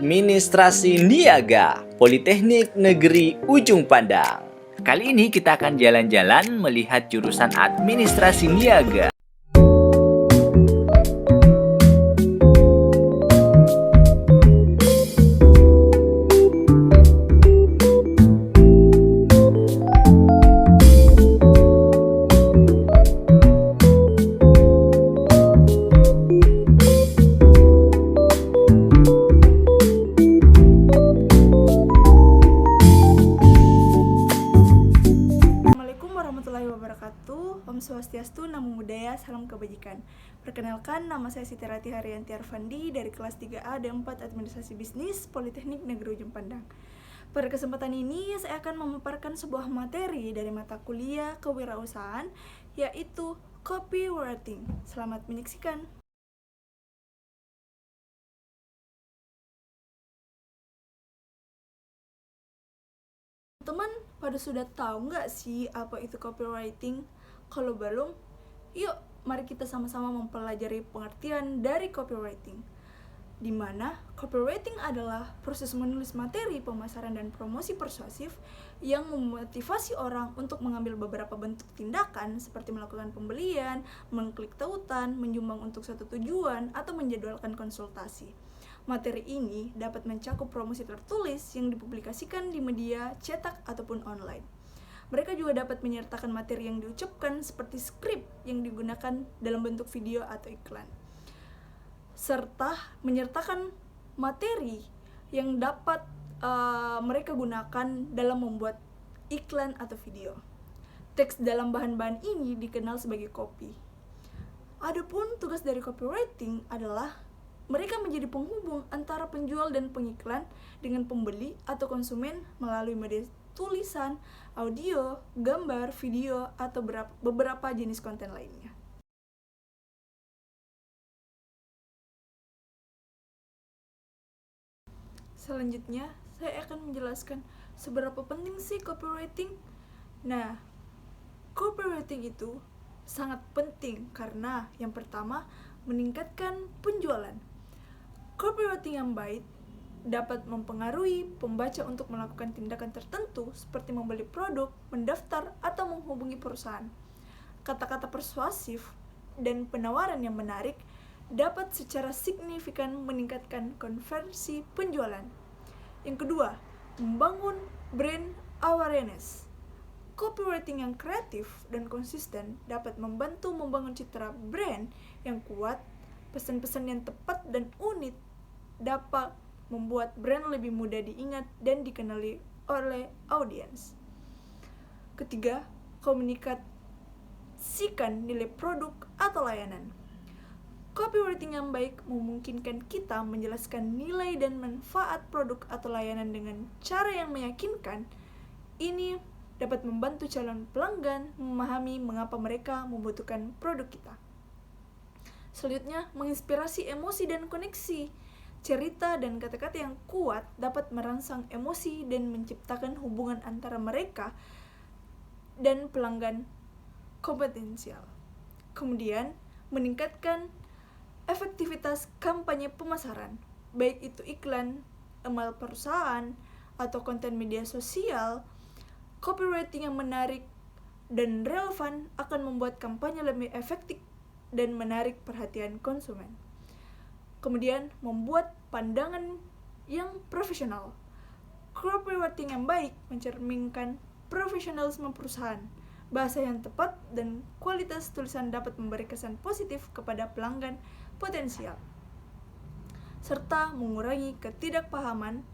Administrasi Niaga, Politeknik Negeri Ujung Pandang. Kali ini kita akan jalan-jalan melihat jurusan Administrasi Niaga. Om Swastiastu, Namo Buddhaya, Salam Kebajikan. Perkenalkan, nama saya Siti Rati Haryanti Arfandi dari kelas 3A D4 Administrasi Bisnis Politeknik Negeri Ujung Pandang. Pada kesempatan ini, saya akan memaparkan sebuah materi dari mata kuliah kewirausahaan, yaitu copywriting. Selamat menyaksikan. Teman, pada sudah tahu nggak sih apa itu copywriting? Kalau belum, yuk mari kita sama-sama mempelajari pengertian dari copywriting. Di mana copywriting adalah proses menulis materi pemasaran dan promosi persuasif yang memotivasi orang untuk mengambil beberapa bentuk tindakan seperti melakukan pembelian, mengklik tautan, menyumbang untuk suatu tujuan, atau menjadwalkan konsultasi. Materi ini dapat mencakup promosi tertulis yang dipublikasikan di media cetak ataupun online. Mereka juga dapat menyertakan materi yang diucapkan seperti skrip yang digunakan dalam bentuk video atau iklan. Serta menyertakan materi yang dapat mereka gunakan dalam membuat iklan atau video. Teks dalam bahan-bahan ini dikenal sebagai copy. Adapun tugas dari copywriting adalah mereka menjadi penghubung antara penjual dan pengiklan dengan pembeli atau konsumen melalui media tulisan, audio, gambar, video, atau beberapa jenis konten lainnya. Selanjutnya, saya akan menjelaskan seberapa penting sih copywriting. Nah, copywriting itu sangat penting karena yang pertama, meningkatkan penjualan. Copywriting yang baik dapat mempengaruhi pembaca untuk melakukan tindakan tertentu seperti membeli produk, mendaftar, atau menghubungi perusahaan. Kata-kata persuasif dan penawaran yang menarik dapat secara signifikan meningkatkan konversi penjualan. Yang kedua, membangun brand awareness. Copywriting yang kreatif dan konsisten dapat membantu membangun citra brand yang kuat. Pesan-pesan yang tepat dan unik dapat membuat brand lebih mudah diingat dan dikenali oleh audiens. Ketiga, komunikasikan nilai produk atau layanan. Copywriting yang baik memungkinkan kita menjelaskan nilai dan manfaat produk atau layanan dengan cara yang meyakinkan. Ini dapat membantu calon pelanggan memahami mengapa mereka membutuhkan produk kita. Selanjutnya, menginspirasi emosi dan koneksi. Cerita dan kata-kata yang kuat dapat merangsang emosi dan menciptakan hubungan antara mereka dan pelanggan kompetensial. Kemudian, meningkatkan efektivitas kampanye pemasaran, baik itu iklan, email perusahaan, atau konten media sosial. Copywriting yang menarik dan relevan akan membuat kampanye lebih efektif dan menarik perhatian konsumen. Kemudian, membuat pandangan yang profesional. Copywriting yang baik mencerminkan profesionalisme perusahaan. Bahasa yang tepat dan kualitas tulisan dapat memberi kesan positif kepada pelanggan potensial, serta mengurangi ketidakpahaman,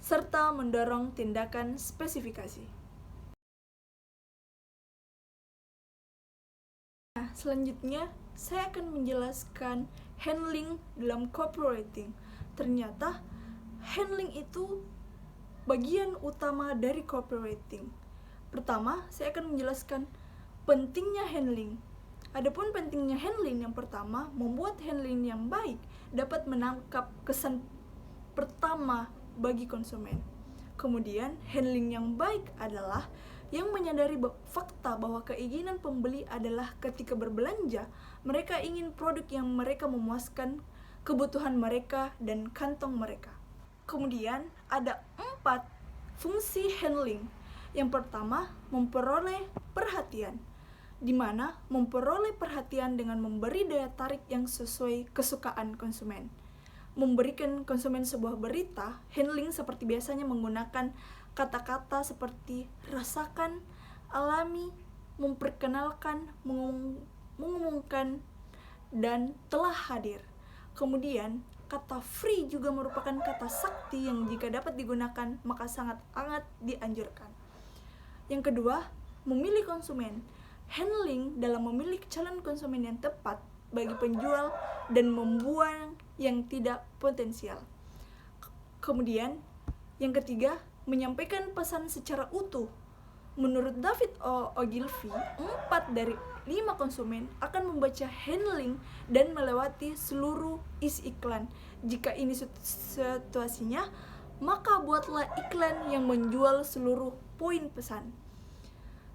serta mendorong tindakan spesifikasi. Nah, selanjutnya saya akan menjelaskan handling dalam copywriting. Ternyata handling itu bagian utama dari copywriting. Pertama, saya akan menjelaskan pentingnya handling. Adapun pentingnya handling, yang pertama, membuat handling yang baik dapat menangkap kesan pertama bagi konsumen. Kemudian, handling yang baik adalah yang menyadari fakta bahwa keinginan pembeli adalah ketika berbelanja, mereka ingin produk yang mereka memuaskan kebutuhan mereka, dan kantong mereka. Kemudian ada 4 fungsi handling. Yang pertama, memperoleh perhatian, di mana memperoleh perhatian dengan memberi daya tarik yang sesuai kesukaan konsumen. Memberikan konsumen sebuah berita, handling seperti biasanya menggunakan kata-kata seperti rasakan, alami, memperkenalkan, mengumumkan, dan telah hadir. Kemudian, kata free juga merupakan kata sakti yang jika dapat digunakan maka sangat-sangat dianjurkan. Yang kedua, memilih konsumen. Handling dalam memilih calon konsumen yang tepat bagi penjual dan membuang yang tidak potensial. Kemudian, yang ketiga, menyampaikan pesan secara utuh. Menurut David Ogilvy, 4 dari 5 konsumen akan membaca handling dan melewati seluruh isi iklan. Jika ini situasinya, maka buatlah iklan yang menjual seluruh poin pesan.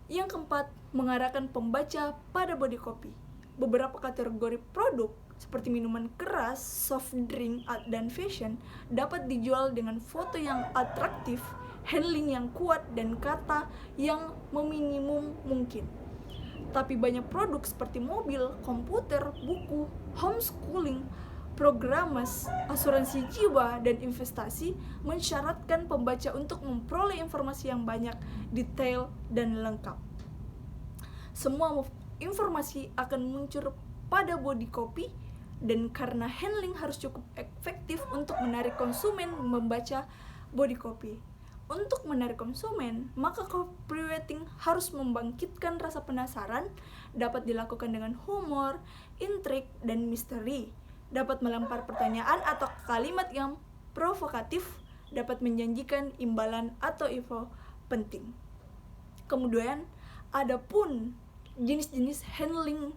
Yang keempat, mengarahkan pembaca pada body copy. Beberapa kategori produk seperti minuman keras, soft drink, dan fashion dapat dijual dengan foto yang atraktif, handling yang kuat, dan kata yang meminimum mungkin. Tapi banyak produk seperti mobil, komputer, buku, homeschooling, programas, asuransi jiwa, dan investasi mensyaratkan pembaca untuk memperoleh informasi yang banyak, detail, dan lengkap. Semua informasi akan muncul pada body copy, dan karena handling harus cukup efektif untuk menarik konsumen membaca body copy. Untuk menarik konsumen, maka copywriting harus membangkitkan rasa penasaran, dapat dilakukan dengan humor, intrik, dan misteri, dapat melempar pertanyaan atau kalimat yang provokatif, dapat menjanjikan imbalan atau info penting. Kemudian, ada pun jenis-jenis handling.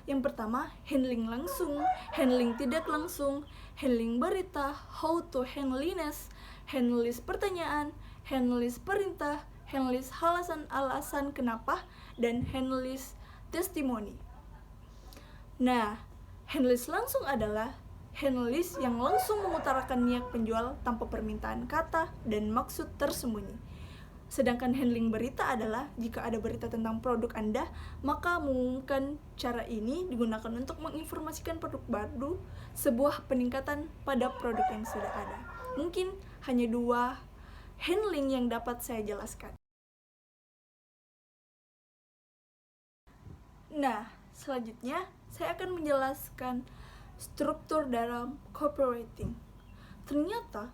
Yang pertama, handling langsung, handling tidak langsung, handling berita, how to handliness, handlist pertanyaan, handlist perintah, handlist alasan kenapa, dan handlist testimoni. Nah, handlist langsung adalah handlist yang langsung mengutarakan niat penjual tanpa permintaan kata dan maksud tersembunyi. Sedangkan handling berita adalah jika ada berita tentang produk Anda, maka mengumumkan cara ini digunakan untuk menginformasikan produk baru, sebuah peningkatan pada produk yang sudah ada. Mungkin hanya 2 handling yang dapat saya jelaskan. Nah, selanjutnya saya akan menjelaskan struktur dalam copywriting. Ternyata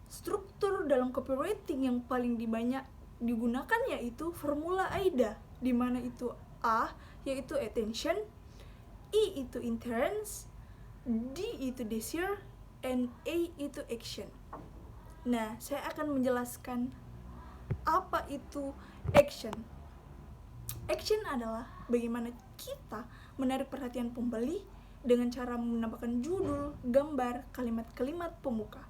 struktur dalam copywriting yang paling banyak digunakan yaitu formula AIDA, di mana itu A yaitu attention, E itu interest, D itu desire, and A itu action. Nah, saya akan menjelaskan apa itu action. Action adalah bagaimana kita menarik perhatian pembeli dengan cara menambahkan judul, gambar, kalimat-kalimat pembuka.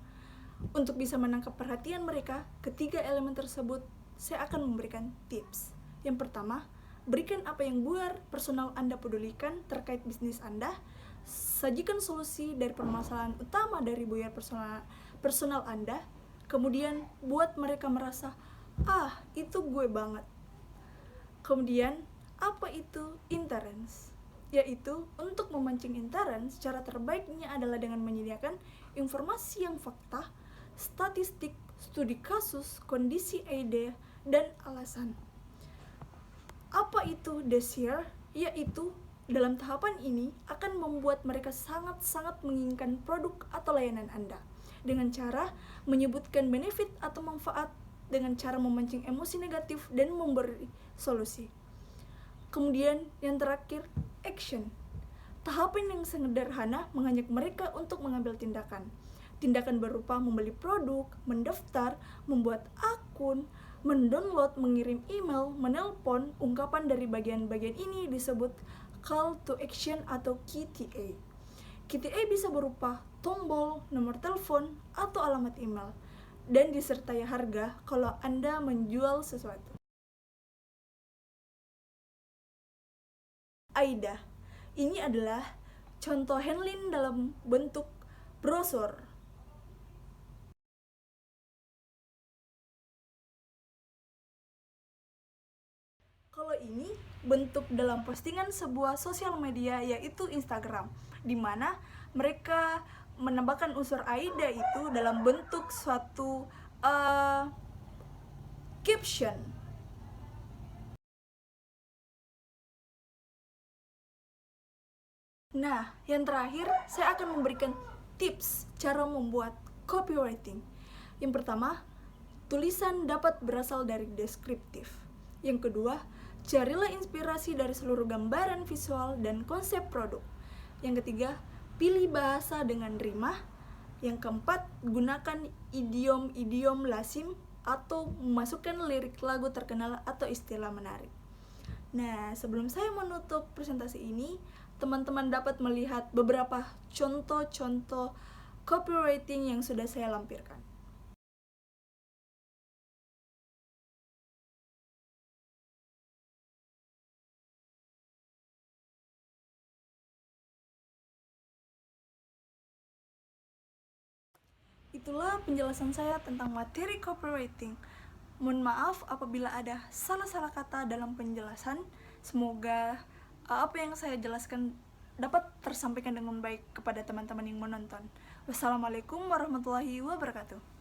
Untuk bisa menangkap perhatian mereka, ketiga elemen tersebut saya akan memberikan tips. Yang pertama, berikan apa yang buyer personal Anda pedulikan terkait bisnis Anda. Sajikan solusi dari permasalahan utama dari buyer personal Anda. Kemudian buat mereka merasa, itu gue banget. Kemudian, apa itu interest? Yaitu untuk memancing interest, cara terbaiknya adalah dengan menyediakan informasi yang fakta, statistik, studi kasus, kondisi ide, dan alasan. Apa itu desire? Yaitu dalam tahapan ini akan membuat mereka sangat-sangat menginginkan produk atau layanan Anda dengan cara menyebutkan benefit atau manfaat, dengan cara memancing emosi negatif dan memberi solusi. Kemudian yang terakhir, action. Tahapan yang sederhana mengajak mereka untuk mengambil tindakan. Tindakan berupa membeli produk, mendaftar, membuat akun, mendownload, mengirim email, menelpon. Ungkapan dari bagian-bagian ini disebut call to action atau KTA. KTA bisa berupa tombol, nomor telepon, atau alamat email, dan disertai harga kalau Anda menjual sesuatu. AIDA. Ini adalah contoh handling dalam bentuk brosur. Kalau ini bentuk dalam postingan sebuah sosial media yaitu Instagram, di mana mereka menambahkan unsur AIDA itu dalam bentuk suatu caption. Nah, yang terakhir saya akan memberikan tips cara membuat copywriting. Yang pertama, tulisan dapat berasal dari deskriptif. Yang kedua, carilah inspirasi dari seluruh gambaran visual dan konsep produk. Yang ketiga, pilih bahasa dengan rimah. Yang keempat, gunakan idiom-idiom lazim atau memasukkan lirik lagu terkenal atau istilah menarik. Nah, sebelum saya menutup presentasi ini, teman-teman dapat melihat beberapa contoh-contoh copywriting yang sudah saya lampirkan. Itulah penjelasan saya tentang materi copywriting. Mohon maaf apabila ada salah-salah kata dalam penjelasan. Semoga apa yang saya jelaskan dapat tersampaikan dengan baik kepada teman-teman yang menonton. Wassalamualaikum warahmatullahi wabarakatuh.